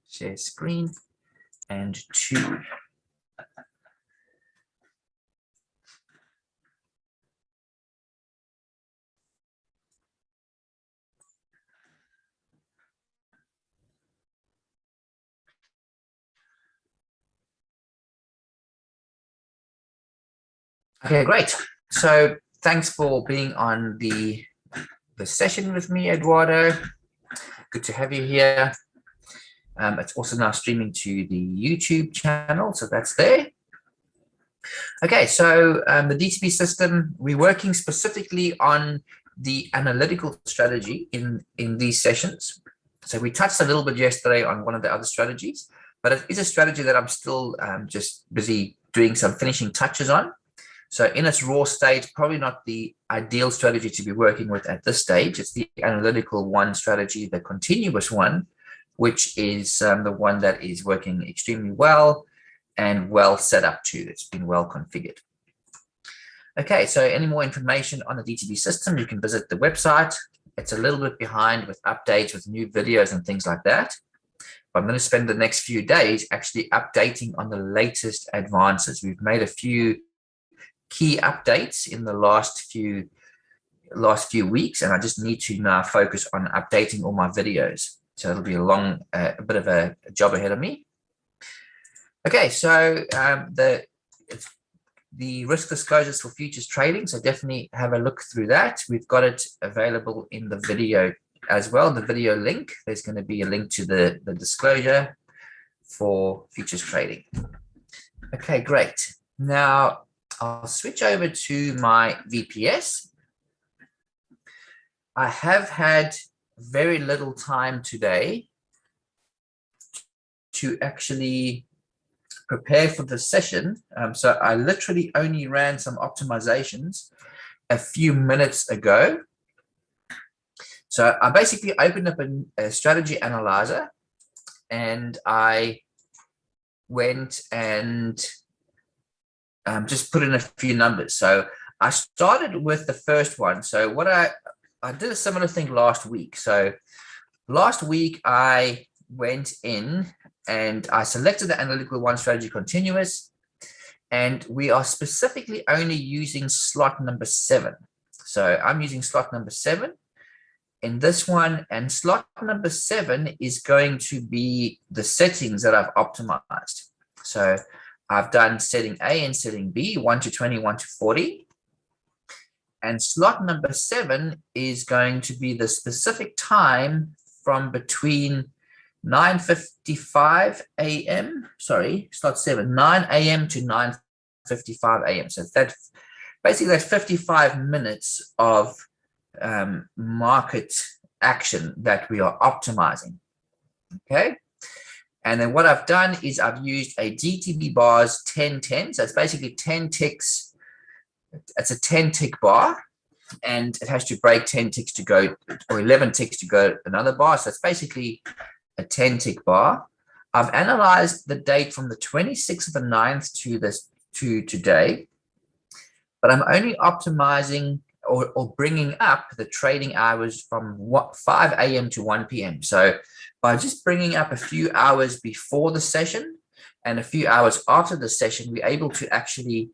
share screen, and 2. Okay, great. So thanks for being on the session with me, Eduardo. Good to have you here. It's also now streaming to the YouTube channel, so that's there. Okay, so the DTB system, we're working specifically on the analytical strategy in these sessions. So we touched a little bit yesterday on one of the other strategies, but it is a strategy that I'm still just busy doing some finishing touches on. So in its raw state, probably not the ideal strategy to be working with at this stage. It's the analytical one strategy, the continuous one, which is the one that is working extremely well and well set up to. It's been well configured. Okay, so any more information on the DTB system, you can visit the website. It's a little bit behind with updates, with new videos and things like that. But I'm going to spend the next few days actually updating on the latest advances. We've made a few key updates in the last few weeks, and I just need to now focus on updating all my videos. So it'll be a bit of a job ahead of me. Okay, so the risk disclosures for futures trading, so definitely have a look through that. We've got it available in the video as well, the video link. There's going to be a link to the disclosure for futures trading. Okay, great. Now I'll switch over to my VPS. I have had very little time today to actually prepare for the session. So I literally only ran some optimizations a few minutes ago. So I basically opened up a strategy analyzer, and I went and just put in a few numbers. So I started with the first one. So what I did a similar thing last week. So last week I went in and I selected the analytical one strategy continuous, and we are specifically only using slot number 7. So I'm using slot number 7 in this one, and slot number 7 is going to be the settings that I've optimized. So I've done setting A and setting B, 1 to 20, 1 to 40. And slot number 7 is going to be the specific time from between 9:55 a.m. Sorry, slot 7, 9 a.m. to 9:55 a.m. So that's basically that's 55 minutes of market action that we are optimizing. Okay. And then what I've done is I've used a DTB bars 10-10. So it's basically 10 ticks. It's a 10 tick bar, and it has to break 10 ticks to go, or 11 ticks to go another bar. So it's basically a 10 tick bar. I've analyzed the date from the 26th of the 9th to today, but I'm only optimizing or bringing up the trading hours from 5 a.m. to 1 p.m. So by just bringing up a few hours before the session and a few hours after the session, we're able to actually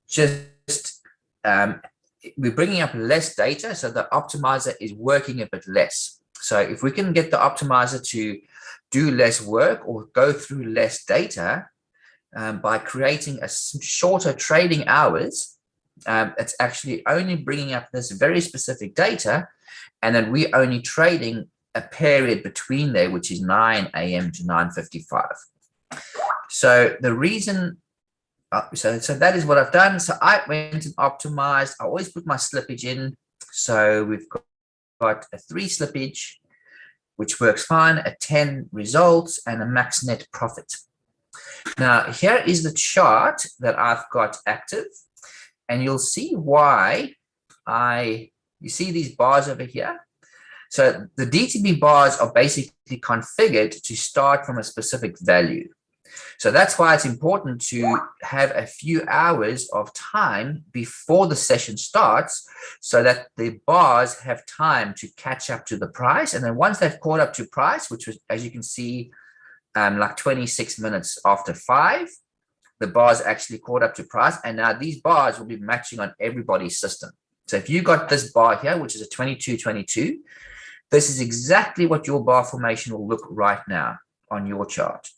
just, we're bringing up less data, so the optimizer is working a bit less. So if we can get the optimizer to do less work or go through less data by creating a shorter trading hours, it's actually only bringing up this very specific data, and then we're only trading a period between there, which is 9 a.m. to 9:55. So the reason, so that is what I've done. So I went and optimized. I always put my slippage in. So we've got a 3 slippage, which works fine, a 10 results, and a max net profit. Now here is the chart that I've got active. And you'll see why you see these bars over here. So the DTB bars are basically configured to start from a specific value. So that's why it's important to have a few hours of time before the session starts, so that the bars have time to catch up to the price. And then once they've caught up to price, which was, as you can see, like 26 minutes after 5, the bars actually caught up to price, and now these bars will be matching on everybody's system. So if you got this bar here, which is a 22.22, this is exactly what your bar formation will look right now on your chart.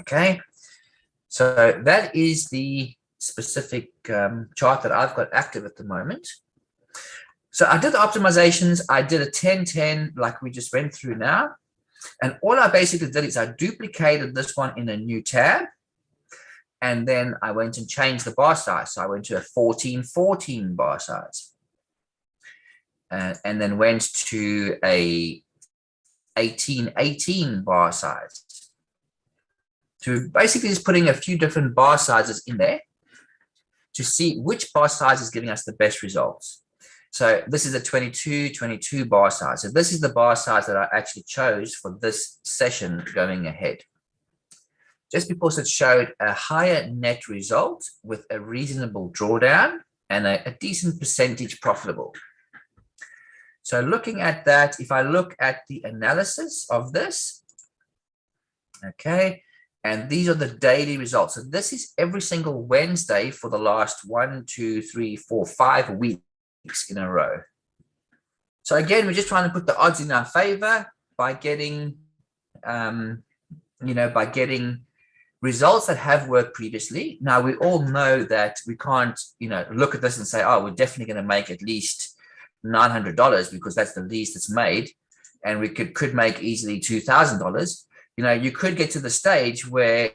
Okay, so that is the specific chart that I've got active at the moment. So I did the optimizations. I did a 10-10 like we just went through now. And all I basically did is I duplicated this one in a new tab. And then I went and changed the bar size. So I went to a 14-14 bar size. And then went to a 18-18 bar size. To basically just putting a few different bar sizes in there to see which bar size is giving us the best results. So this is a 22-22 bar size. So this is the bar size that I actually chose for this session going ahead. Just because it showed a higher net result with a reasonable drawdown and a decent percentage profitable. So looking at that, if I look at the analysis of this, okay, and these are the daily results. So this is every single Wednesday for the last 1, 2, 3, 4, 5 weeks in a row. So again, we're just trying to put the odds in our favor by getting, by getting results that have worked previously. Now, we all know that we can't, look at this and say, oh, we're definitely going to make at least $900 because that's the least it's made. And we could make easily $2,000. You could get to the stage where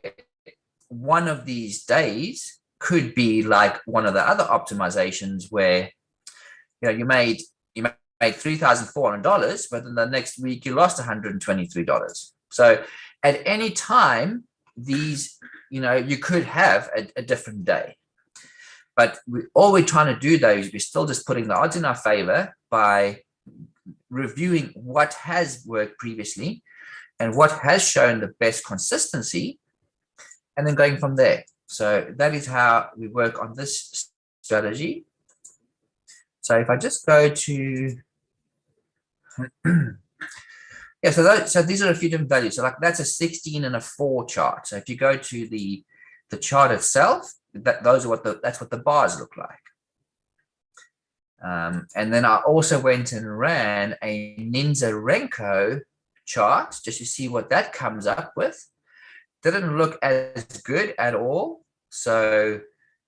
one of these days could be like one of the other optimizations where, you made $3,400, but then the next week you lost $123. So at any time, these, you could have a different day. But all we're trying to do, though, is we're still just putting the odds in our favor by reviewing what has worked previously and what has shown the best consistency, and then going from there. So that is how we work on this strategy. So if I just go to, yeah, so these are a few different values. So like that's a 16 and a 4 chart. So if you go to the chart itself, that's what the bars look like. And then I also went and ran a NinjaTrader chart just to see what that comes up with. Didn't look as good at all. So,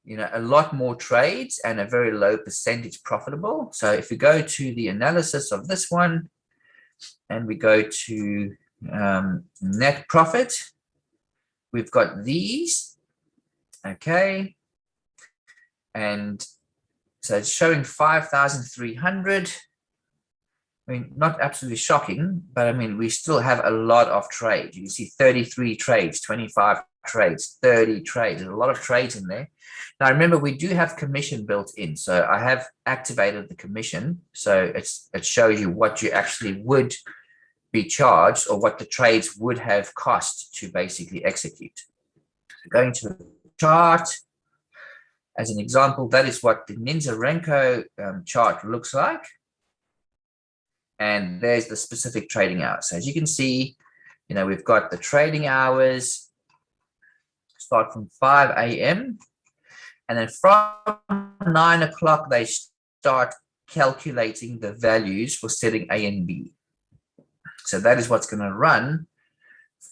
a lot more trades and a very low percentage profitable. So if we go to the analysis of this one and we go to net profit, we've got these, okay. And so it's showing 5,300. I mean, not absolutely shocking, but I mean, we still have a lot of trades. You can see 33 trades, 25 trades, 30 trades. There's a lot of trades in there. Now, remember, we do have commission built in. So I have activated the commission. So it shows you what you actually would be charged or what the trades would have cost to basically execute. So going to the chart, as an example, that is what the NinjaTrader chart looks like. And there's the specific trading hours. So as you can see, we've got the trading hours start from 5 a.m. And then from 9 o'clock, they start calculating the values for setting A and B. So that is what's going to run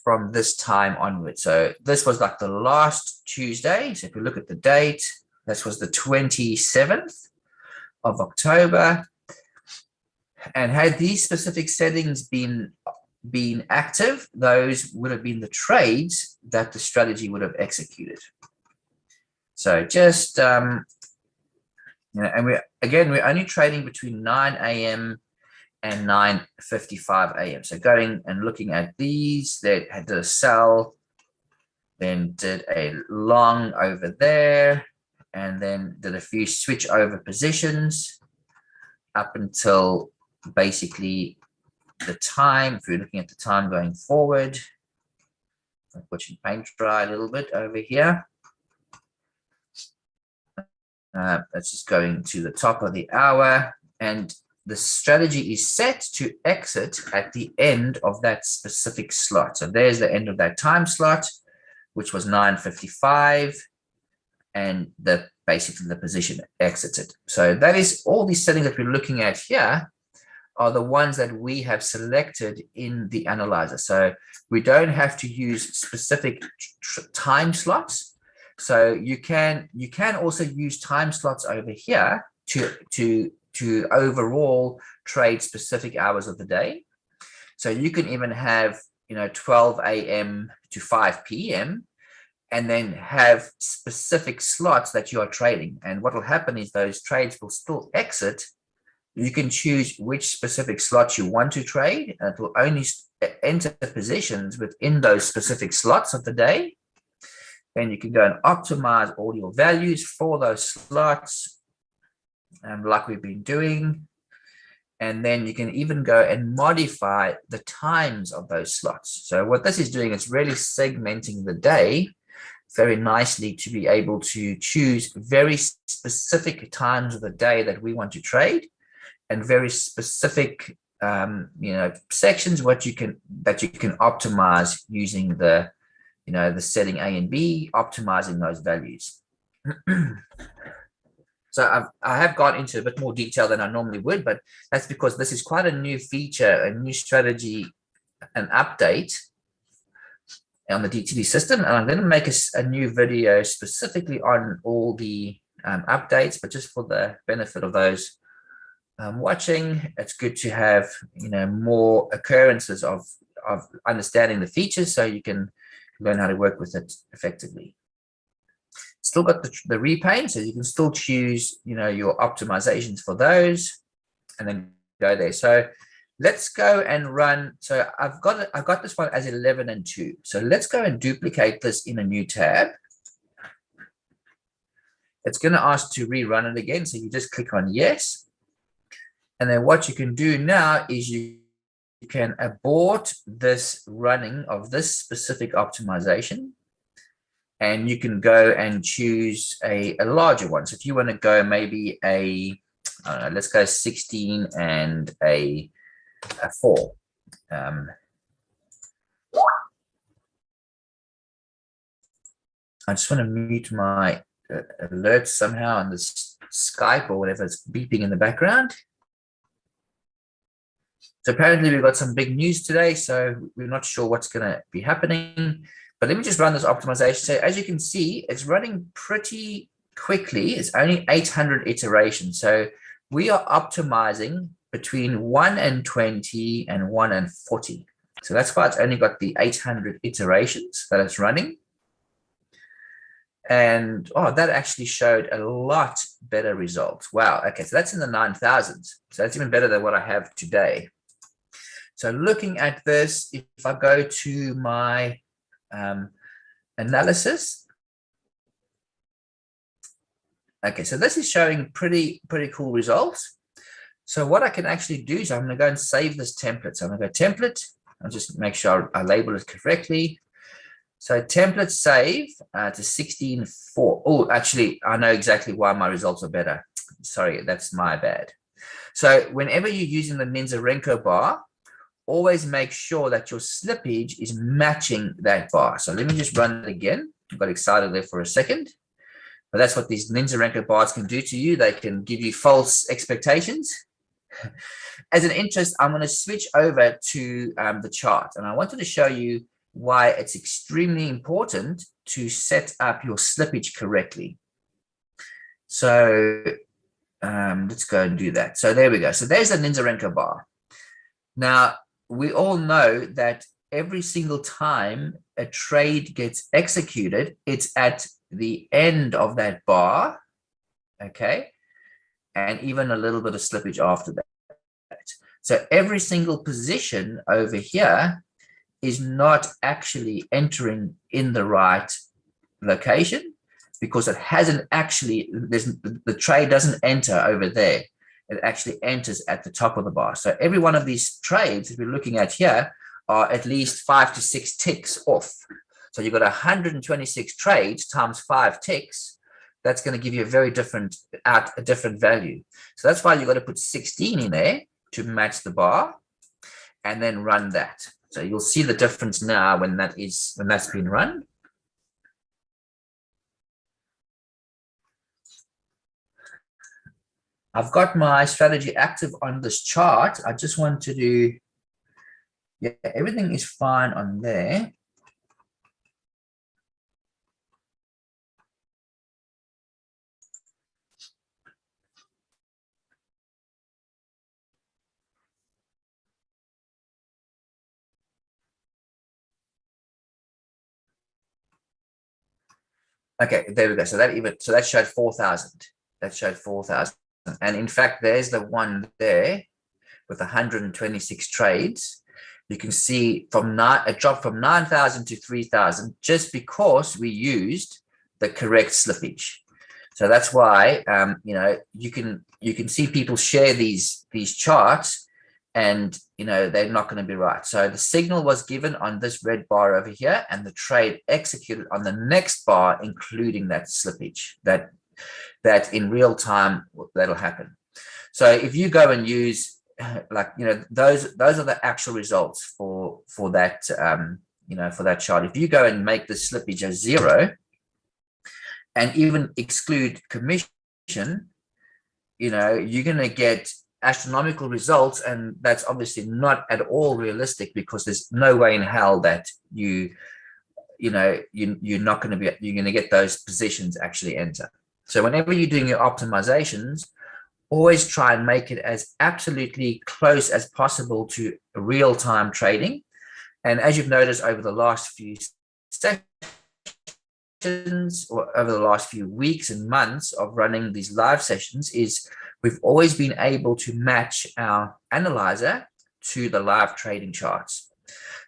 from this time onwards. So this was like the last Tuesday. So if we look at the date, this was the 27th of October. And had these specific settings been active, those would have been the trades that the strategy would have executed. So just, and we're only trading between 9 a.m. and 9:55 a.m. So going and looking at these, they did a sell, then did a long over there, and then did a few switch over positions up until basically the time. If you're looking at the time going forward, I'm pushing paint dry a little bit over here. That's just going to the top of the hour, and the strategy is set to exit at the end of that specific slot. So there's the end of that time slot, which was 9:55, and basically the position exited. So that is all these settings that we're looking at here are the ones that we have selected in the analyzer. So we don't have to use specific time slots. So you can also use time slots over here to overall trade specific hours of the day. So you can even have 12 a.m. to 5 p.m. and then have specific slots that you are trading. And what will happen is those trades will still exit. You can choose which specific slots you want to trade, and it will only enter positions within those specific slots of the day. Then you can go and optimize all your values for those slots, like we've been doing. And then you can even go and modify the times of those slots. So what this is doing is really segmenting the day very nicely to be able to choose very specific times of the day that we want to trade, and very specific sections that you can optimize using the setting A and B, optimizing those values. So I have gone into a bit more detail than I normally would, but that's because this is quite a new feature, a new strategy, an update on the DTB system. And I'm going to make a new video specifically on all the updates, but just for the benefit of those watching, it's good to have more occurrences of understanding the features so you can learn how to work with it effectively. Still got the repaint, so you can still choose your optimizations for those and then go there. So let's go and run. So I've got this one as 11 and 2. So let's go and duplicate this in a new tab. It's going to ask to rerun it again, so you just click on yes. And then what you can do now is you can abort this running of this specific optimization, and you can go and choose a larger one. So if you want to go maybe I don't know, let's go 16 and a 4. I just want to mute my alerts somehow on this Skype or whatever is beeping in the background. So apparently we've got some big news today, so we're not sure what's going to be happening. But let me just run this optimization. So as you can see, it's running pretty quickly. It's only 800 iterations. So we are optimizing between 1 and 20 and 1 and 40. So that's why it's only got the 800 iterations that it's running. And that actually showed a lot better results. Wow. Okay, so that's in the 9,000s. So that's even better than what I have today. So looking at this, if I go to my analysis, okay, so this is showing pretty cool results. So what I can actually do is I'm going to go and save this template. So I'm going to go template. I'll just make sure I label it correctly. So template save to 16.4. Oh, actually, I know exactly why my results are better. Sorry, that's my bad. So whenever you're using the NinjaTrader bar, always make sure that your slippage is matching that bar. So let me just run it again. I got excited there for a second. But that's what these NinjaTrader bars can do to you. They can give you false expectations. As an interest, I'm going to switch over to the chart. And I wanted to show you why it's extremely important to set up your slippage correctly. So let's go and do that. So there we go. So there's the NinjaTrader bar. Now, we all know that every single time a trade gets executed, it's at the end of that bar, okay? And even a little bit of slippage after that. So every single position over here is not actually entering in the right location because it hasn't actually, the trade doesn't enter over there. It actually enters at the top of the bar. So every one of these trades that we're looking at here are at least 5 to 6 ticks off. So you've got 126 trades times 5 ticks. that's going to give you a very different value. So that's why you've got to put 16 in there to match the bar, and then run that. So you'll see the difference now when that's been run. I've got my strategy active on this chart. I just want to do, yeah, everything is fine on there. Okay, there we go. So that showed 4,000. That showed 4,000. And in fact, there's the one there with 126 trades. You can see it dropped from 9,000 to 3,000 just because we used the correct slippage. So that's why you can see people share these charts, and they're not going to be right. So the signal was given on this red bar over here, and the trade executed on the next bar, including that slippage. That in real time that'll happen. So if you go and use those are the actual results for that for that chart. If you go and make the slippage as 0 and even exclude commission, you're going to get astronomical results, and that's obviously not at all realistic, because there's no way in hell that you're going to get those positions actually enter. So whenever you're doing your optimizations, always try and make it as absolutely close as possible to real-time trading. And as you've noticed over the last few sessions, or over the last few weeks and months of running these live sessions, is we've always been able to match our analyzer to the live trading charts.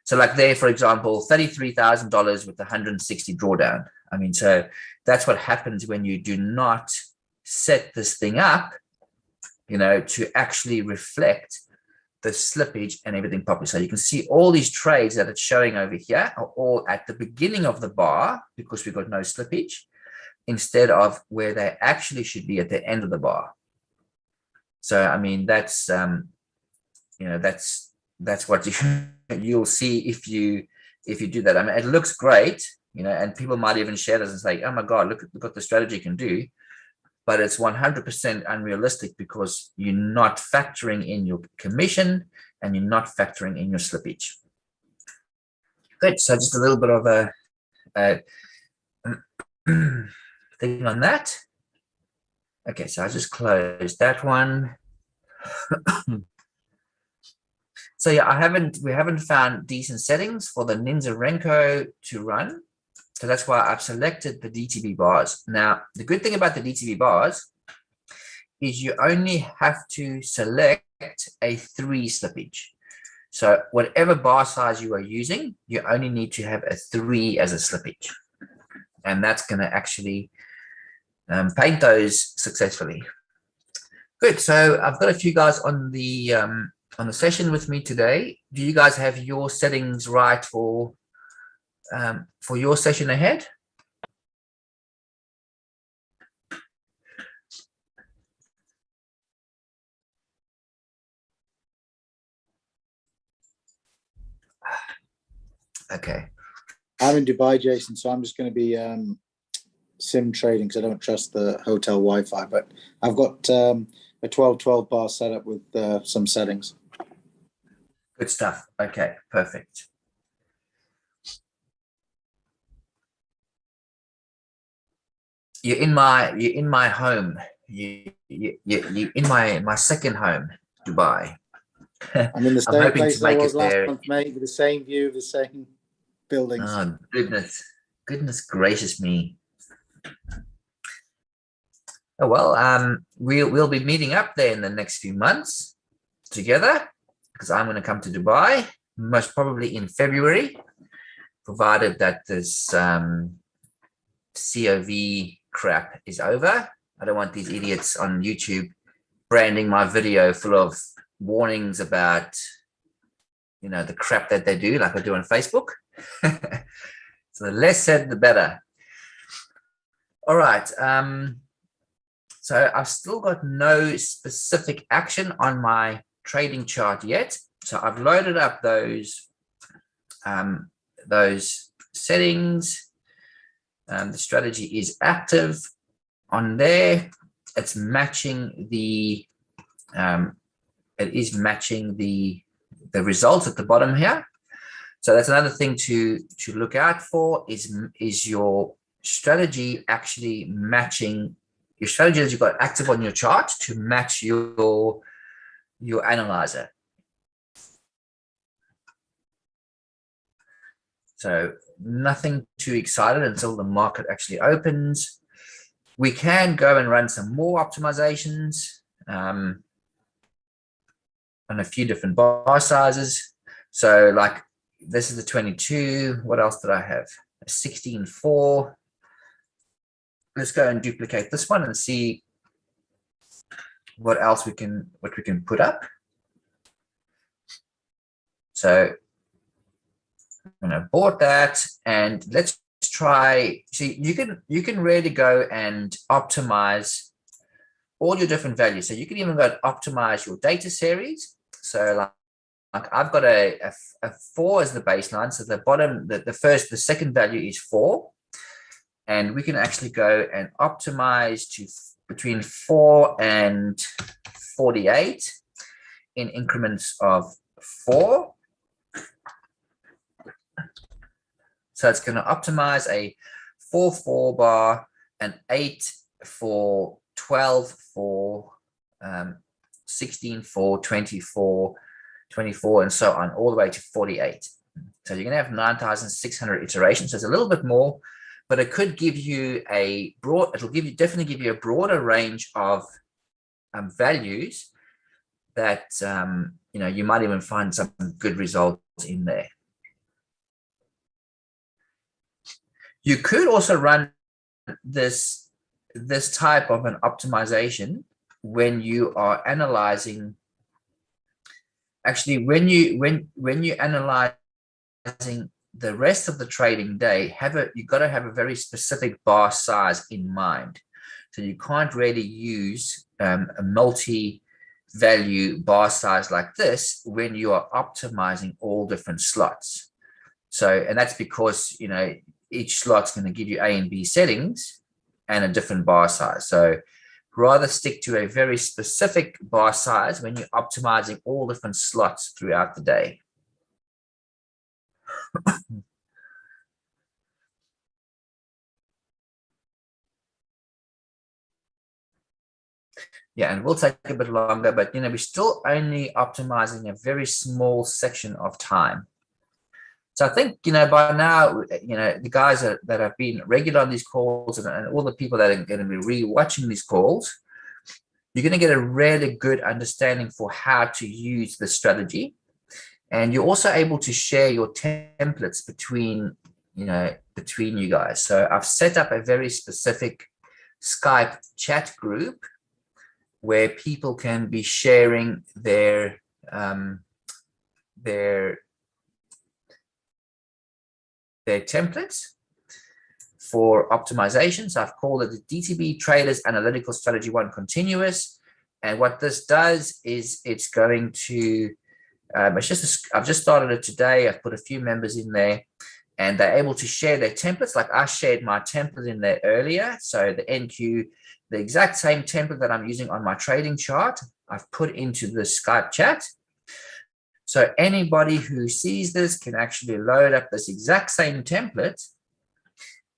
So like there, for example, $33,000 with 160 drawdown. I mean, so that's what happens when you do not set this thing up, to actually reflect the slippage and everything properly. So you can see all these trades that it's showing over here are all at the beginning of the bar, because we've got no slippage, instead of where they actually should be at the end of the bar. So I mean, that's that's what you'll see if you do that. I mean, it looks great, and people might even share this and say, oh my God, look what the strategy can do. But it's 100% unrealistic, because you're not factoring in your commission and you're not factoring in your slippage. Good. So just a little bit of a thing on that. Okay, so I just closed that one. So yeah, we haven't found decent settings for the NinjaTrader to run. So that's why I've selected the DTB bars. Now, the good thing about the DTB bars is you only have to select a 3 slippage. So whatever bar size you are using, you only need to have a 3 as a slippage. And that's going to actually paint those successfully. Good. So I've got a few guys on the session with me today. Do you guys have your settings right for your session ahead? Okay. I'm in Dubai, Jason, so I'm just going to be sim trading because I don't trust the hotel Wi-Fi. But I've got a 12-12 bar setup with some settings. Good stuff. Okay, perfect. You're in my home. You're in my second home, Dubai. I'm in the same place I was last month, mate, with the same view, the same buildings. Oh, goodness gracious me. Oh, well, we'll be meeting up there in the next few months together, because I'm going to come to Dubai, most probably in February, provided that this COV crap is over. I don't want these idiots on YouTube branding my video full of warnings about, the crap that they do, like I do on Facebook. So the less said, the better. All right. So I've still got no specific action on my trading chart yet. So I've loaded up those settings. The strategy is active on there. It's matching the results at the bottom here. So that's another thing to look out for is your strategy actually matching your strategy that you've got active on your chart to match your analyzer. So nothing too excited until the market actually opens. We can go and run some more optimizations on a few different bar sizes. So like this is the 22. What else did I have? A 16.4. Let's go and duplicate this one and see what else we can put up. So I'm going to abort that and let's try. See, you can really go and optimize all your different values. So you can even go and optimize your data series. So like I've got a 4 as the baseline. So the bottom, the second value is 4. And we can actually go and optimize to between 4 and 48 in increments of 4. So it's going to optimize a 4 bar, an 8 for 12 for 16 for 24, 24, and so on, all the way to 48. So you're going to have 9,600 iterations. So it's a little bit more, but it could give you a broad, definitely give you a broader range of values that, you might even find some good results in there. You could also run this type of an optimization when you are analyzing. Actually, when you analyzing the rest of the trading day, you've got to have a very specific bar size in mind. So you can't really use a multi-value bar size like this when you are optimizing all different slots. So, and that's because each slot's going to give you A and B settings and a different bar size. So rather stick to a very specific bar size when you're optimizing all different slots throughout the day. Yeah, and it will take a bit longer, but we're still only optimizing a very small section of time. So I think, by now, the guys that have been regular on these calls and all the people that are going to be re-watching these calls, you're going to get a really good understanding for how to use the strategy. And you're also able to share your templates between you guys. So I've set up a very specific Skype chat group where people can be sharing their templates for optimizations. I've called it the DTB Traders Analytical Strategy 1 Continuous. And what this does is it's going to, I've just started it today. I've put a few members in there and they're able to share their templates. Like I shared my template in there earlier. So the NQ, the exact same template that I'm using on my trading chart, I've put into the Skype chat. So anybody who sees this can actually load up this exact same template,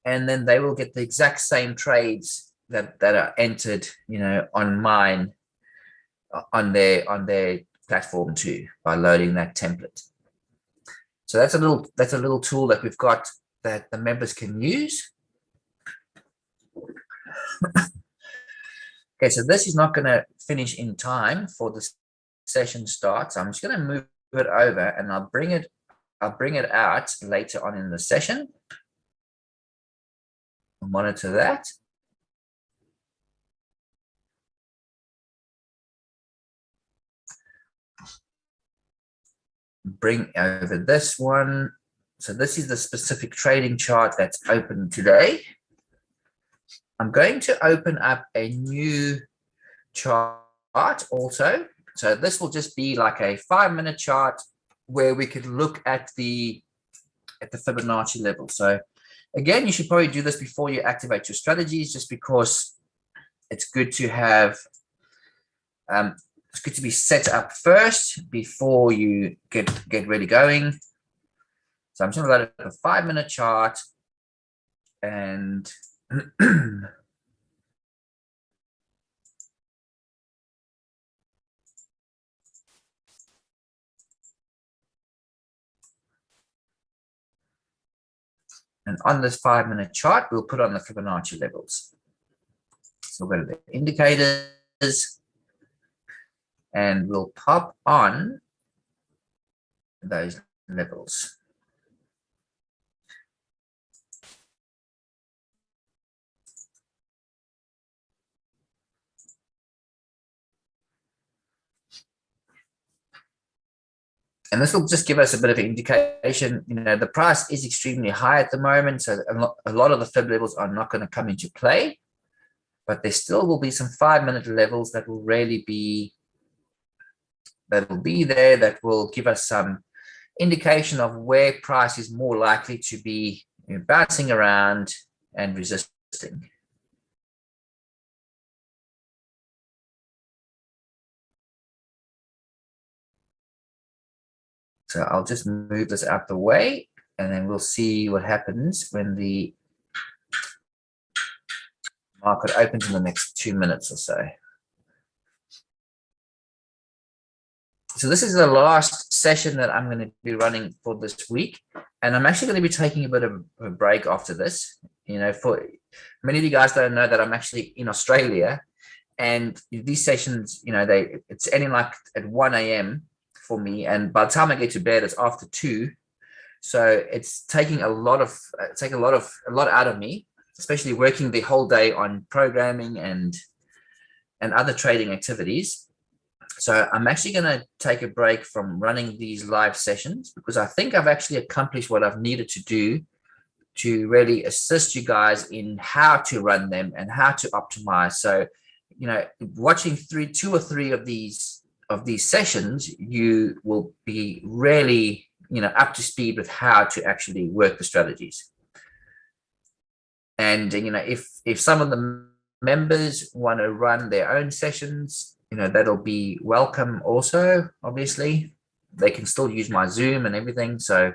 and then they will get the exact same trades that are entered, on mine, on their platform too, by loading that template. So that's a little tool that we've got that the members can use. Okay, so this is not going to finish in time for the session start. So I'm just going to move it over and I'll bring it out later on in the session. I'll monitor that. Bring over this one. So this is the specific trading chart that's open today. I'm going to open up a new chart also. So this will just be like a 5-minute chart where we could look at the Fibonacci level. So again, you should probably do this before you activate your strategies, just because it's good to have it's good to be set up first before you get ready going. So I'm just going to load up a 5-minute chart, and and on this 5-minute chart, we'll put on the Fibonacci levels. So we'll go to the indicators, and we'll pop on those levels. And this will just give us a bit of an indication. You know, the price is extremely high at the moment, so a lot of the fib levels are not going to come into play, but there still will be some 5-minute levels that will really be there, that will give us some indication of where price is more likely to be, you know, bouncing around and resisting. So I'll just move this out the way, and then we'll see what happens when the market opens in the next 2 minutes or so. So this is the last session that I'm going to be running for this week, and I'm actually going to be taking a bit of a break after this. You know, for many of you guys don't know that I'm actually in Australia, and these sessions, you know, it's ending like at 1 a.m. for me, and by the time I get to bed, it's after 2. So it's taking a lot out of me, especially working the whole day on programming and other trading activities. So I'm actually going to take a break from running these live sessions, because I think I've actually accomplished what I've needed to do to really assist you guys in how to run them and how to optimize. So, you know, watching 2 or 3 of these sessions, you will be really, you know, up to speed with how to actually work the strategies. And, you know, if some of the members want to run their own sessions, you know, that'll be welcome also. Obviously, they can still use my Zoom and everything. So,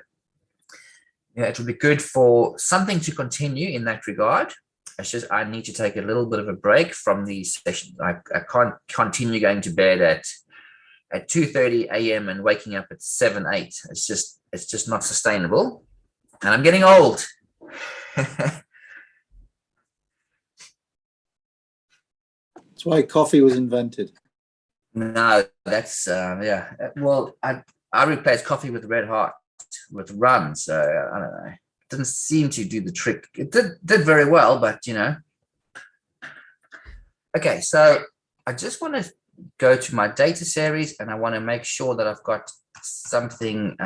yeah, it will be good for something to continue in that regard. It's just I need to take a little bit of a break from these sessions. I can't continue going to bed at 2:30 a.m. and waking up at 7, 8. It's just not sustainable. And I'm getting old. That's why coffee was invented. No, that's yeah. Well, I replaced coffee with red hot with rum, so I don't know. It didn't seem to do the trick. It did very well, but you know. Okay, so I just want to go to my data series, and I want to make sure that I've got something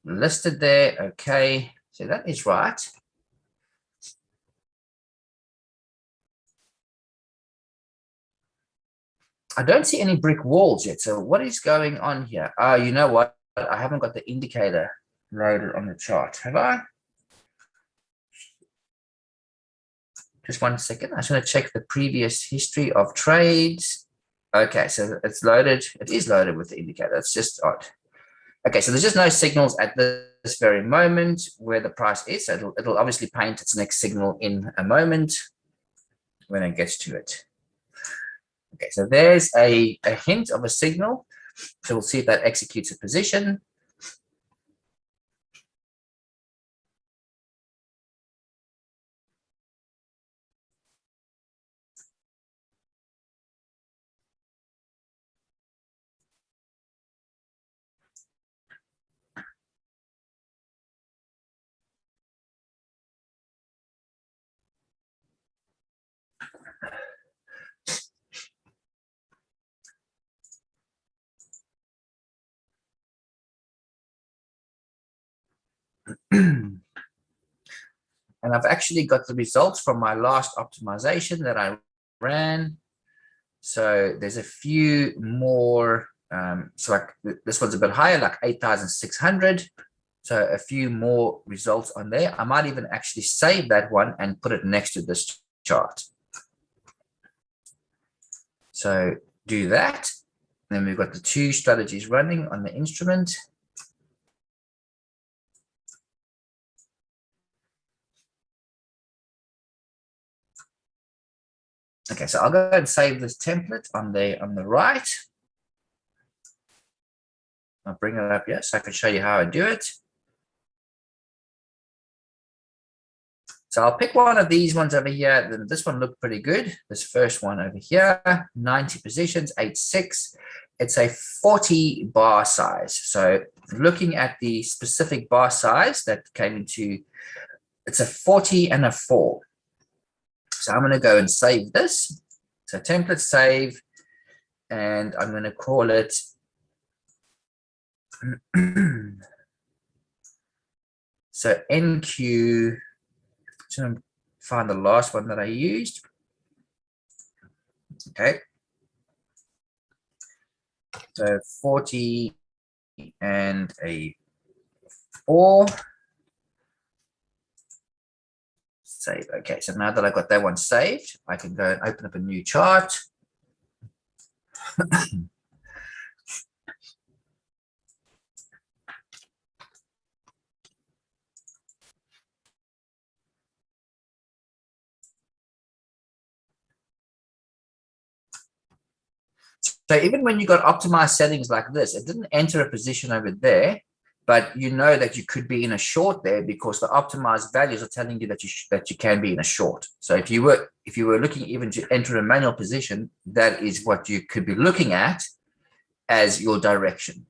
listed there. Okay, so that is right. I don't see any brick walls yet. So what is going on here? Oh, you know what? I haven't got the indicator loaded on the chart, have I? Just 1 second. I just want to check the previous history of trades. Okay, so it's loaded. It is loaded with the indicator. That's just odd. Okay, so there's just no signals at this very moment where the price is. So it'll obviously paint its next signal in a moment when it gets to it. Okay, so there's a hint of a signal. So we'll see if that executes a position. And I've actually got the results from my last optimization that I ran. So there's a few more. So like this one's a bit higher, like 8,600. So a few more results on there. I might even actually save that one and put it next to this chart. So do that. Then we've got the two strategies running on the instrument. Okay, so I'll go and save this template on the right. I'll bring it up here so I can show you how I do it. So I'll pick one of these ones over here. Then this one looked pretty good. This first one over here, 90 positions, 8.6. It's a 40 bar size. So looking at the specific bar size that came into, it's a 40 and a 4. So I'm going to go and save this. So template save, and I'm going to call it so NQ. To find the last one that I used. Okay. So 40 and a 4. Save. Okay, so now that I got that one saved, I can go and open up a new chart. So even when you got optimized settings like this, it didn't enter a position over there, but you know that you could be in a short there because the optimized values are telling you that you can be in a short. So if you were looking even to enter a manual position, that is what you could be looking at as your direction.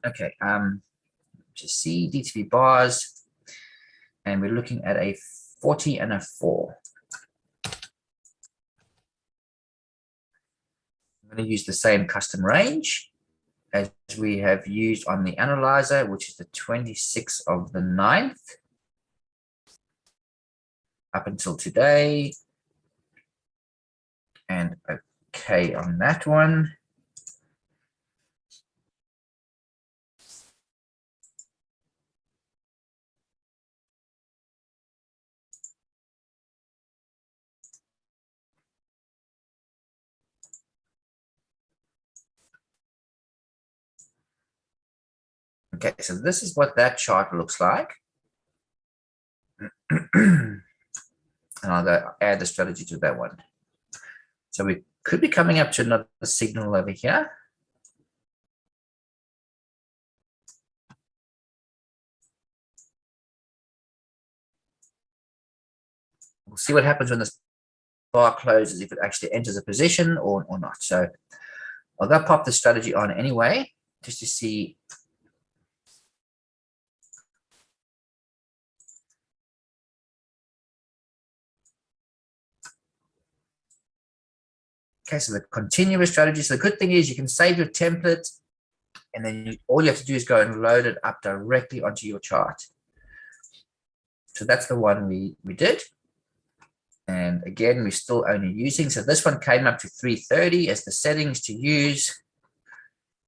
Okay, just see DTB bars, and we're looking at a 40 and a 4. I'm going to use the same custom range as we have used on the analyzer, which is the 26th of the 9th up until today. And okay on that one. Okay, so this is what that chart looks like. And I'll go add the strategy to that one. So we could be coming up to another signal over here. We'll see what happens when this bar closes, if it actually enters a position or not. So I'll go pop the strategy on anyway, just to see. Okay, so the continuous strategy. So the good thing is you can save your template, and then all you have to do is go and load it up directly onto your chart. So that's the one we did. And again, we're still only using. So this one came up to 330 as the settings to use.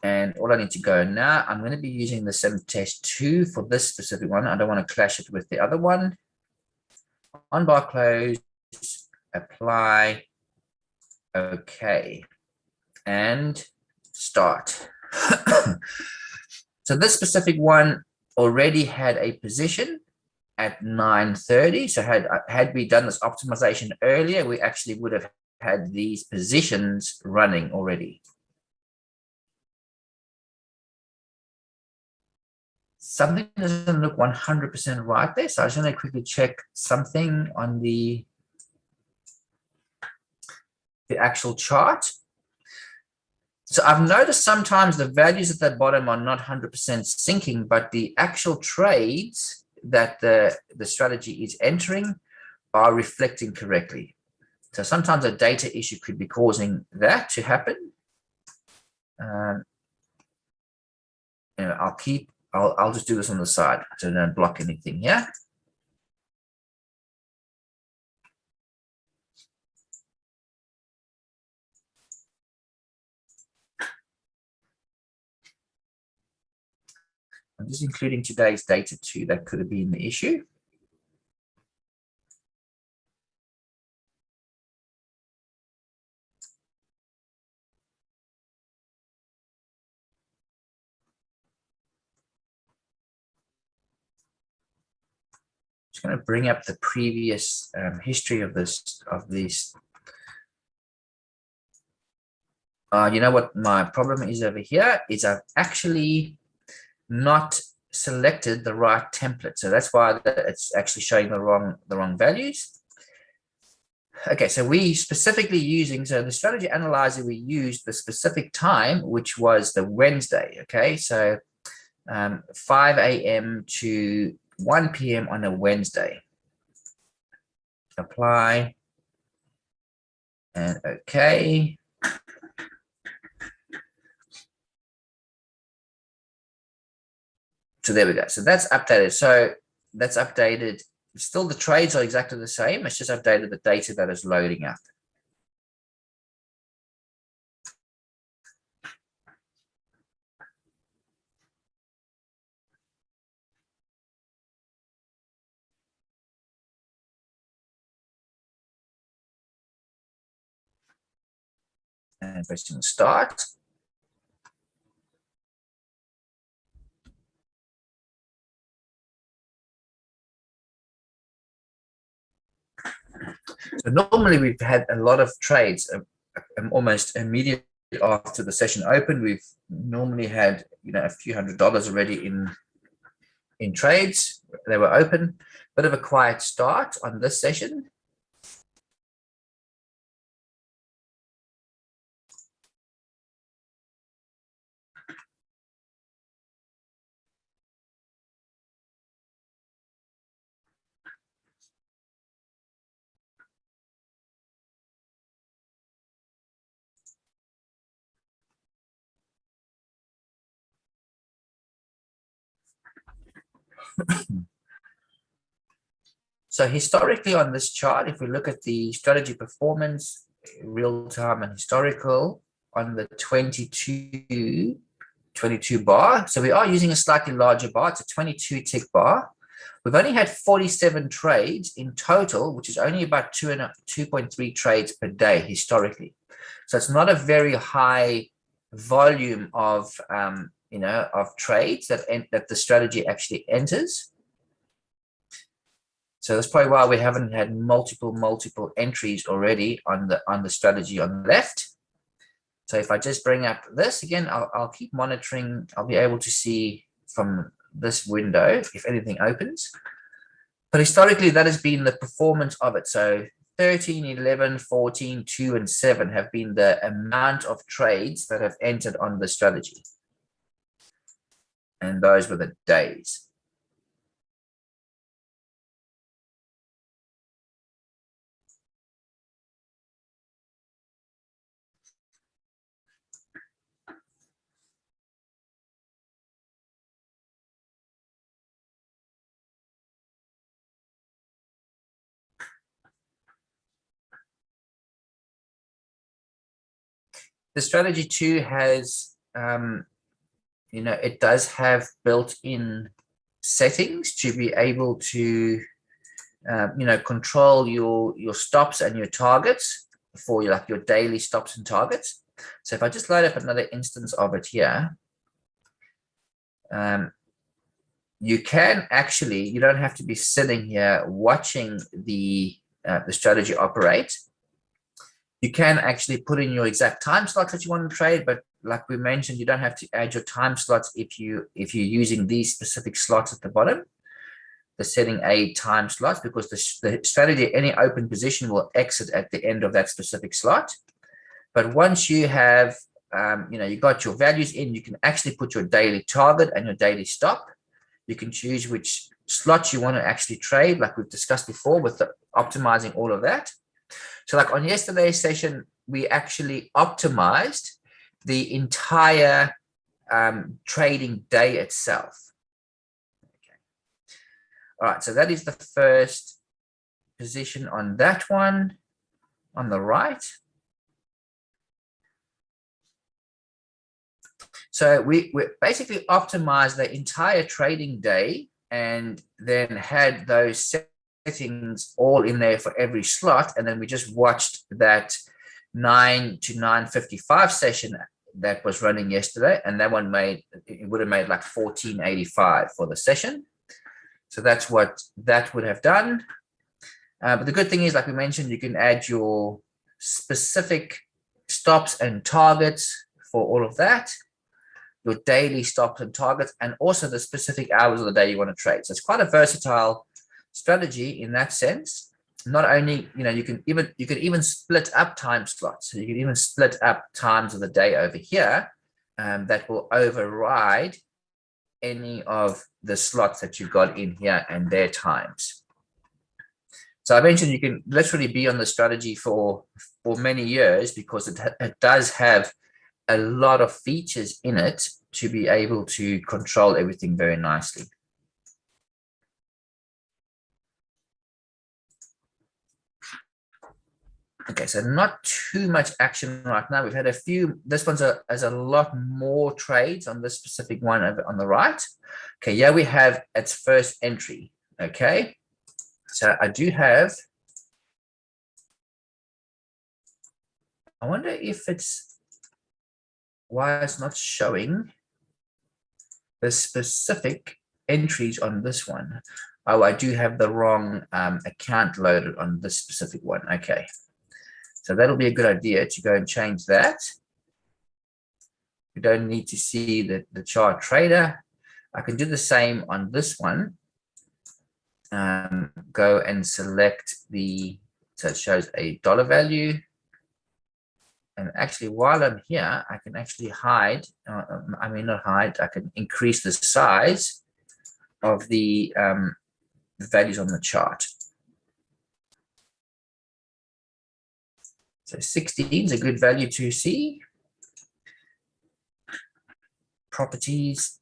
And all I need to go now, I'm going to be using the sim test 2 for this specific one. I don't want to clash it with the other one. On bar close, apply. Okay, and start. So this specific one already had a position at 9:30. So had we done this optimization earlier, we actually would have had these positions running already. Something doesn't look 100% right there, so I just want to quickly check something on the actual chart. So I've noticed sometimes the values at the bottom are not 100% syncing, but the actual trades that the strategy is entering are reflecting correctly. So sometimes a data issue could be causing that to happen. I'll keep I'll just do this on the side so I don't block anything here. I'm just including today's data too. That could have been the issue. Just going to bring up the previous history of these. You know what my problem is over here is I've actually not selected the right template, so that's why it's actually showing the wrong values. Okay, so we specifically using, so the strategy analyzer, we used the specific time, which was the Wednesday. Okay, so 5 a.m. to 1 p.m. on a Wednesday. Apply and okay. So there we go. So that's updated. So that's updated. Still, the trades are exactly the same. It's just updated the data that is loading up. And pressing start. So normally we've had a lot of trades almost immediately after the session opened. We've normally had a few $100s already in trades. They were open. Bit of a quiet start on this session. So historically on this chart, if we look at the strategy performance, real time and historical on the 22 bar. So we are using a slightly larger bar. It's a 22 tick bar. We've only had 47 trades in total, which is only about 2.3 trades per day historically. So it's not a very high volume of of trades that the strategy actually enters. So that's probably why we haven't had multiple entries already on the strategy on the left. So if I just bring up this again, I'll keep monitoring. I'll be able to see from this window if anything opens. But historically, that has been the performance of it. So 13, 11, 14, 2, and 7 have been the amount of trades that have entered on the strategy. And those were the days. The strategy too has, it does have built-in settings to be able to, control your stops and your targets for your daily stops and targets. So if I just load up another instance of it here, you can actually, you don't have to be sitting here watching the strategy operate. You can actually put in your exact time slots that you want to trade, but like we mentioned, you don't have to add your time slots if you're using these specific slots at the bottom, the setting A time slots, because the strategy, any open position will exit at the end of that specific slot. But once you have, you got your values in, you can actually put your daily target and your daily stop. You can choose which slots you want to actually trade, like we've discussed before with optimizing all of that. So like on yesterday's session, we actually optimized the entire trading day itself. All right, so that is the first position on that one on the right. So we basically optimized the entire trading day and then had those settings all in there for every slot. And then we just watched that 9 to 9:55 session that was running yesterday. And that one it would have made like 14.85 for the session. So that's what that would have done. But the good thing is, like we mentioned, you can add your specific stops and targets for all of that, your daily stops and targets, and also the specific hours of the day you want to trade. So it's quite a versatile strategy in that sense. Not only, you can even split up time slots. So you can even split up times of the day over here that will override any of the slots that you've got in here and their times. So I mentioned you can literally be on the strategy for many years because it does have a lot of features in it to be able to control everything very nicely. Okay, so not too much action right now. We've had a few. This one's has a lot more trades on this specific one over on the right. Okay, yeah, we have its first entry. Okay, so I do have. I wonder if it's why it's not showing the specific entries on this one. Oh, I do have the wrong account loaded on this specific one. Okay. So that'll be a good idea to go and change that. We don't need to see the chart trader. I can do the same on this one. Go and select so it shows a dollar value. And actually, while I'm here, I can actually hide. I mean, not hide. I can increase the size of the values on the chart. So 16 is a good value to see. Properties.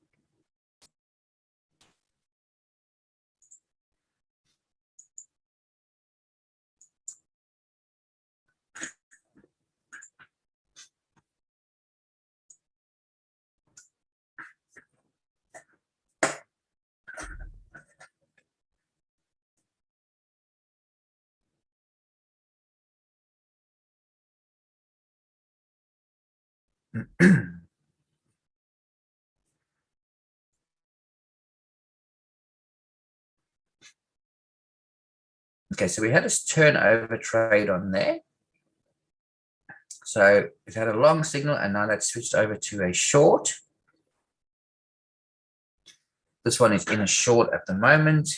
Okay, so we had this turnover trade on there. So we've had a long signal and now that's switched over to a short. This one is in a short at the moment.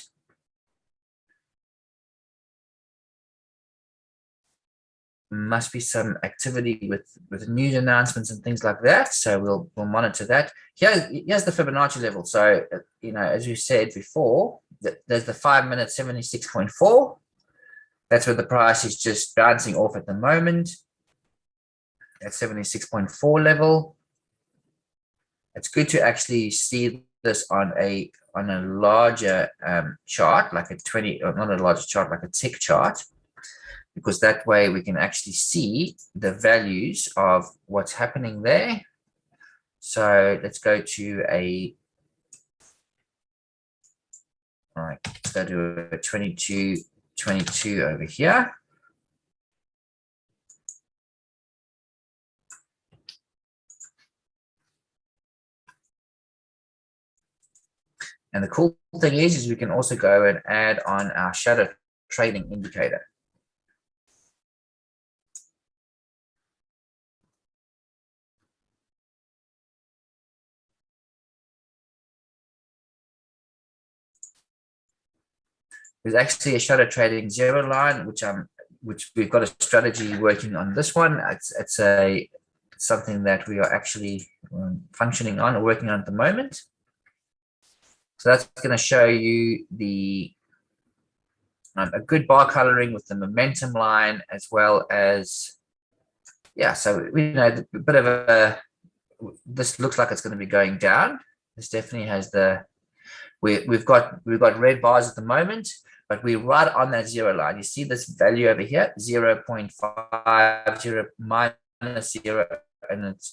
Must be some activity with news announcements and things like that. So we'll monitor that. Here's the Fibonacci level. So, as we said before, there's the 5-minute 76.4. That's where the price is just bouncing off at the moment. At 76.4 level. It's good to actually see this on a larger chart, like a 20, or not a larger chart, like a tick chart, because that way we can actually see the values of what's happening there. So let's go to all right, let's go to a 22 over here. And the cool thing is we can also go and add on our shadow trading indicator. There's actually a shadow trading zero line, which we've got a strategy working on this one. It's something that we are actually functioning on or working on at the moment. So that's going to show you a good bar coloring with the momentum line, as well as, so a bit of this looks like it's going to be going down. This definitely has the We've got red bars at the moment, but we're right on that zero line. You see this value over here, 0.50 minus 0, and it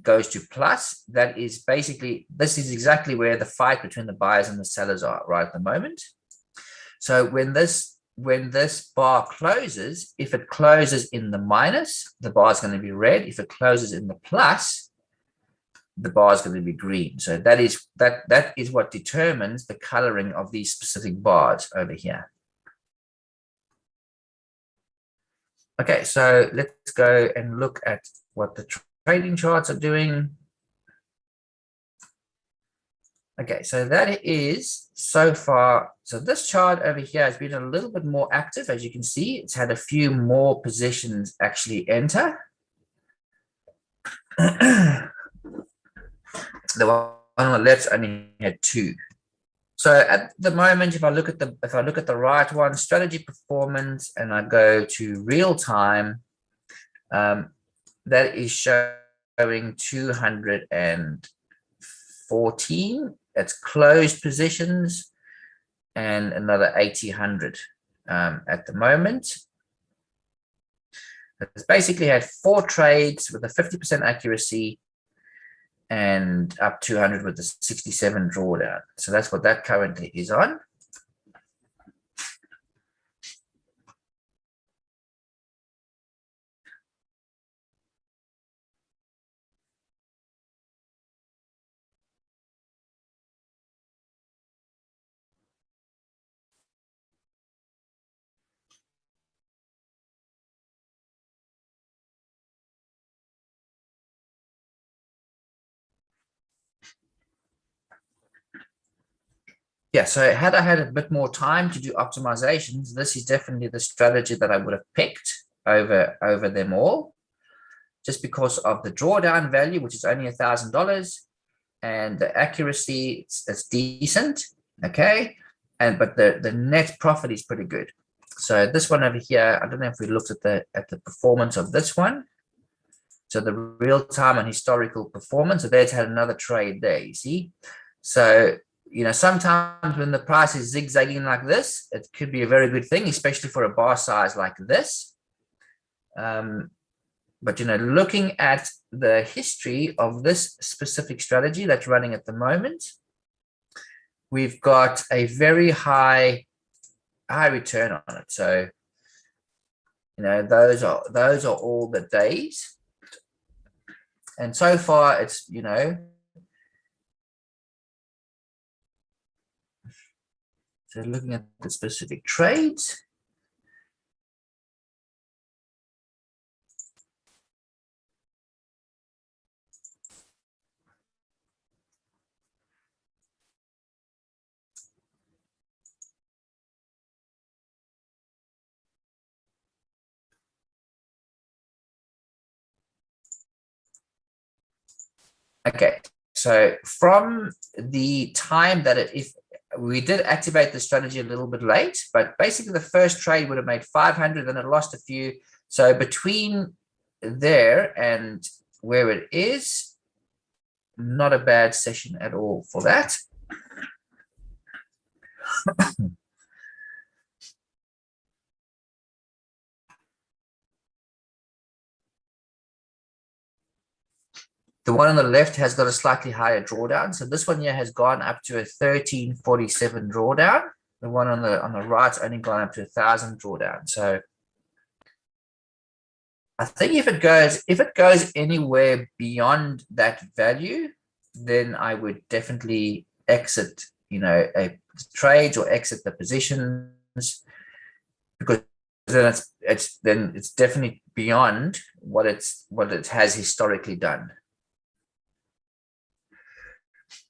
goes to plus. That is basically, this is exactly where the fight between the buyers and the sellers are right at the moment. So when this bar closes, if it closes in the minus, the bar is going to be red. If it closes in the plus, the bar is going to be green. So that is what determines the coloring of these specific bars over here. Okay, so let's go and look at what the trading charts are doing. Okay, so that is so far. So this chart over here has been a little bit more active. As you can see, it's had a few more positions actually enter. The one on the left only had 2. So at the moment, if I look at the right one, strategy performance, and I go to real time, that is showing 214. That's closed positions, and another 800 at the moment. It's basically had 4 trades with a 50% accuracy and up 200 with the 67 drawdown. So that's what that currently is on. Yeah, so had I had a bit more time to do optimizations, this is definitely the strategy that I would have picked over them all, just because of the drawdown value, which is only $1,000, and the accuracy, it's decent, okay, but the net profit is pretty good. So this one over here, I don't know if we looked at the performance of this one. So the real time and historical performance, so there's had another trade there, you see. So sometimes when the price is zigzagging like this, it could be a very good thing, especially for a bar size like this. But looking at the history of this specific strategy that's running at the moment, we've got a very high return on it. So those are all the days, and so far it's so looking at the specific trades. Okay, so from the time that if we did activate the strategy a little bit late, but basically the first trade would have made 500, then it lost a few. So between there and where it is, not a bad session at all for that. The one on the left has got a slightly higher drawdown. So this one here has gone up to a 1347 drawdown. The one on the right's only gone up to 1,000 drawdown. So I think if it goes anywhere beyond that value, then I would definitely exit, a trades or exit the positions, because then it's definitely beyond what it has historically done.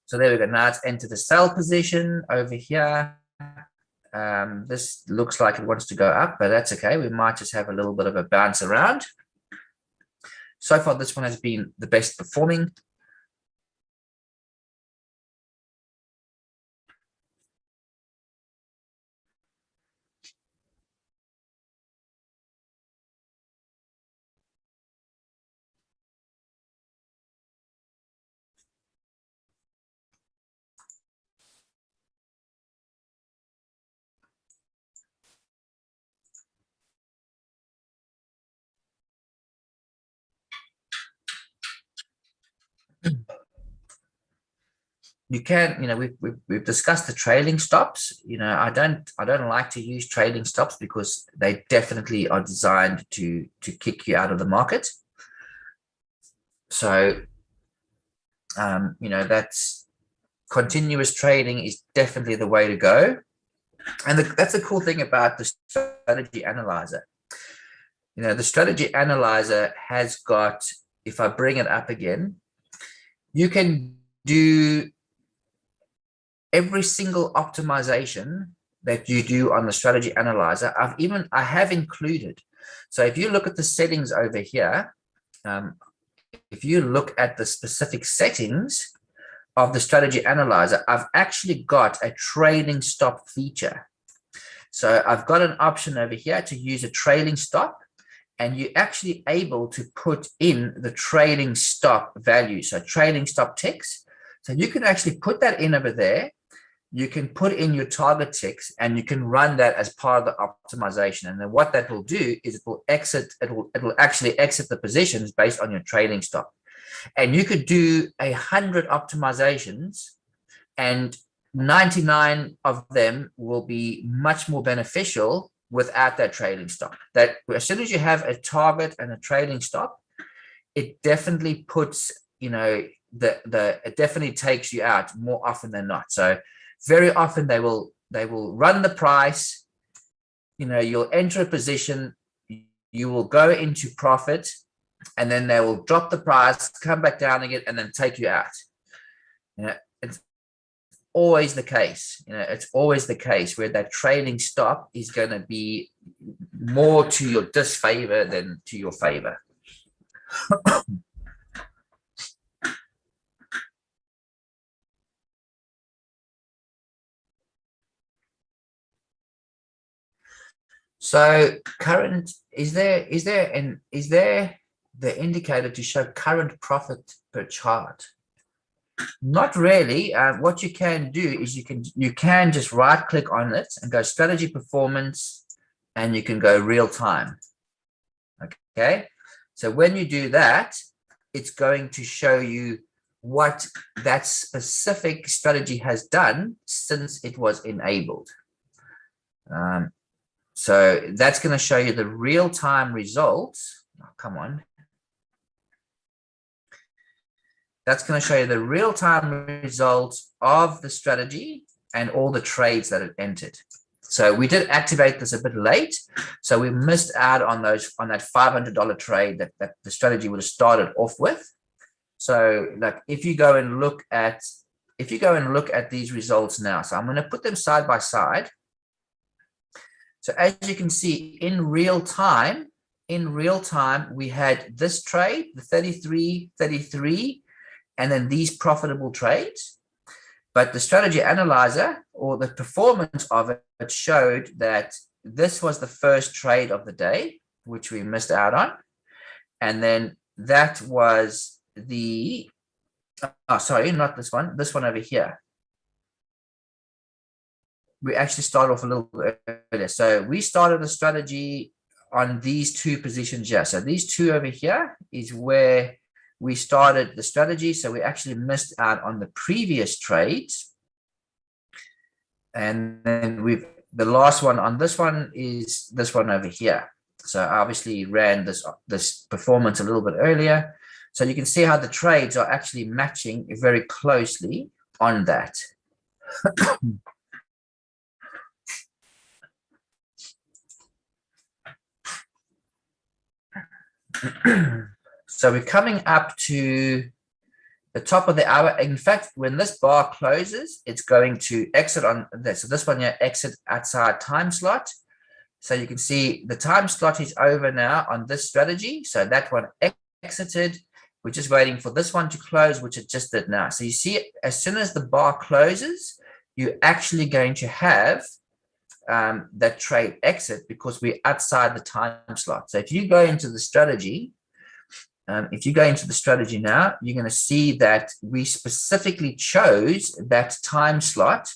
So there we go. Now it's entered the sell position over here. This looks like it wants to go up, but that's okay. We might just have a little bit of a bounce around. So far, this one has been the best performing. you can, we've discussed the trailing stops. I don't like to use trailing stops because they definitely are designed to kick you out of the market. So, that's continuous trading is definitely the way to go. And that's the cool thing about the strategy analyzer. The strategy analyzer has got, if I bring it up again, you can do every single optimization that you do on the strategy analyzer. I have included. So if you look at the settings over here, if you look at the specific settings of the strategy analyzer, I've actually got a trailing stop feature. So I've got an option over here to use a trailing stop, and you're actually able to put in the trailing stop value. So trailing stop ticks. So you can actually put that in over there. You can put in your target ticks, and you can run that as part of the optimization. And then what that will do is it will actually exit the positions based on your trailing stop. And you could do 100 optimizations, and 99 of them will be much more beneficial without that trailing stop. That as soon as you have a target and a trailing stop, it definitely puts, it definitely takes you out more often than not. So very often they will run the price, you'll enter a position, you will go into profit, and then they will drop the price, come back down again, and then take you out. It's always the case. It's always the case where that trailing stop is going to be more to your disfavor than to your favor. So current, is there the indicator to show current profit per chart? Not really. What you can do is you can just right click on it and go strategy performance, and you can go real time. Okay. So when you do that, it's going to show you what that specific strategy has done since it was enabled. So that's going to show you the real-time results. Oh, come on. That's going to show you the real-time results of the strategy and all the trades that it entered. So we did activate this a bit late, so we missed out on that $500 trade that the strategy would have started off with. So like if you go and look at these results now, so I'm going to put them side by side. So as you can see, in real time, we had this trade, the 33, and then these profitable trades. But the strategy analyzer, or the performance of it, showed that this was the first trade of the day, which we missed out on. And then that was the, oh, sorry, not this one over here. We actually started off a little bit earlier. So we started a strategy on these two positions here. So these two over here is where we started the strategy. So we actually missed out on the previous trades. And then the last one on this one is this one over here. So I obviously ran this performance a little bit earlier. So you can see how the trades are actually matching very closely on that. So we're coming up to the top of the hour. In fact, when this bar closes, it's going to exit on this. So this one here, exit outside time slot. So you can see the time slot is over now on this strategy. So that one exited. We're just waiting for this one to close, which it just did now. So you see, as soon as the bar closes, you're actually going to have that trade exit because we're outside the time slot. So if you go into the strategy, now, you're going to see that we specifically chose that time slot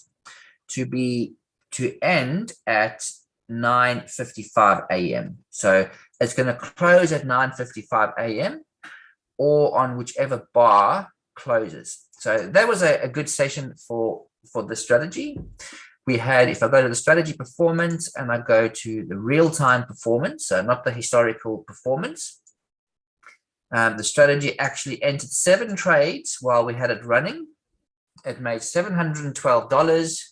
to end at 9:55 a.m. So it's going to close at 9:55 a.m. or on whichever bar closes. So that was a good session for the strategy. We had, if I go to the strategy performance and I go to the real-time performance, so not the historical performance, the strategy actually entered 7 trades while we had it running. It made $712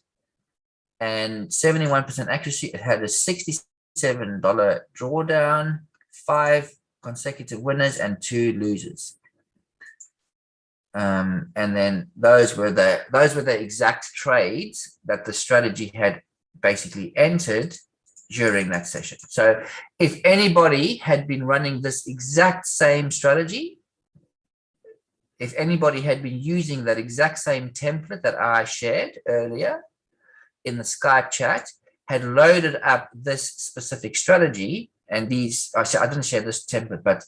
and 71% accuracy. It had a $67 drawdown, 5 consecutive winners and 2 losers. And then those were the exact trades that the strategy had basically entered during that session. So if anybody had been running this exact same strategy, if anybody had been using that exact same template that I shared earlier in the Skype chat, had loaded up this specific strategy, and these, I didn't share this template, but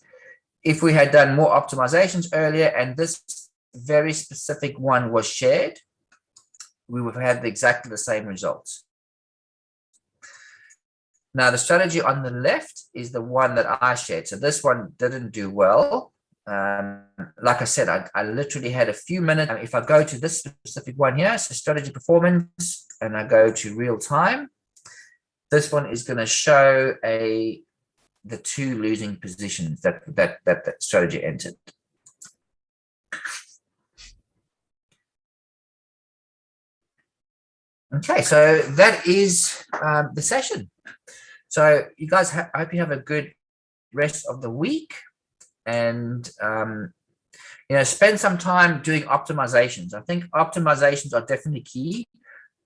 if we had done more optimizations earlier and this very specific one was shared, we would have had exactly the same results. Now, the strategy on the left is the one that I shared. So this one didn't do well. Like I said, I literally had a few minutes. If I go to this specific one here, so strategy performance, and I go to real time, this one is going to show the 2 losing positions that strategy entered. Okay, so that is the session. So you guys, I hope you have a good rest of the week, and spend some time doing optimizations. I think optimizations are definitely key.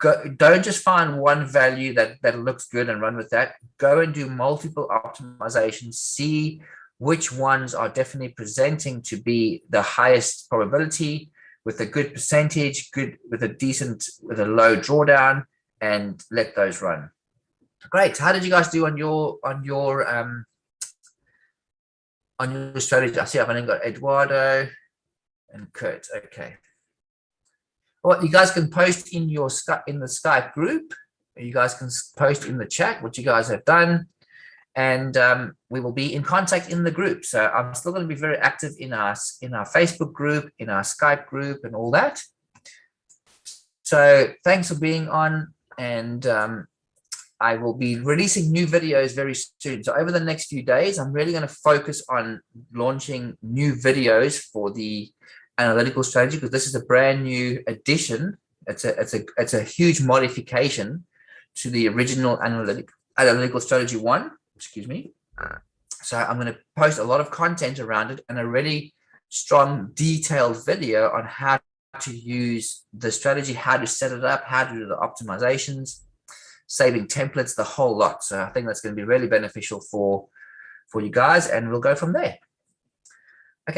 Don't just find one value that looks good and run with that. Go and do multiple optimizations. See which ones are definitely presenting to be the highest probability, with a good percentage, with a low drawdown, and let those run. Great. How did you guys do on your strategy? I see I've only got Eduardo and Kurt. Okay. Well, you guys can post in the Skype group. You guys can post in the chat what you guys have done, and we will be in contact in the group. So I'm still going to be very active in our Facebook group, in our Skype group, and all that. So thanks for being on, and I will be releasing new videos very soon. So over the next few days, I'm really going to focus on launching new videos for the analytical strategy, because this is a brand new addition. It's a huge modification to the original analytical strategy 1. Excuse me. So I'm going to post a lot of content around it, and a really strong, detailed video on how to use the strategy, how to set it up, how to do the optimizations, saving templates, the whole lot. So I think that's going to be really beneficial for you guys, and we'll go from there.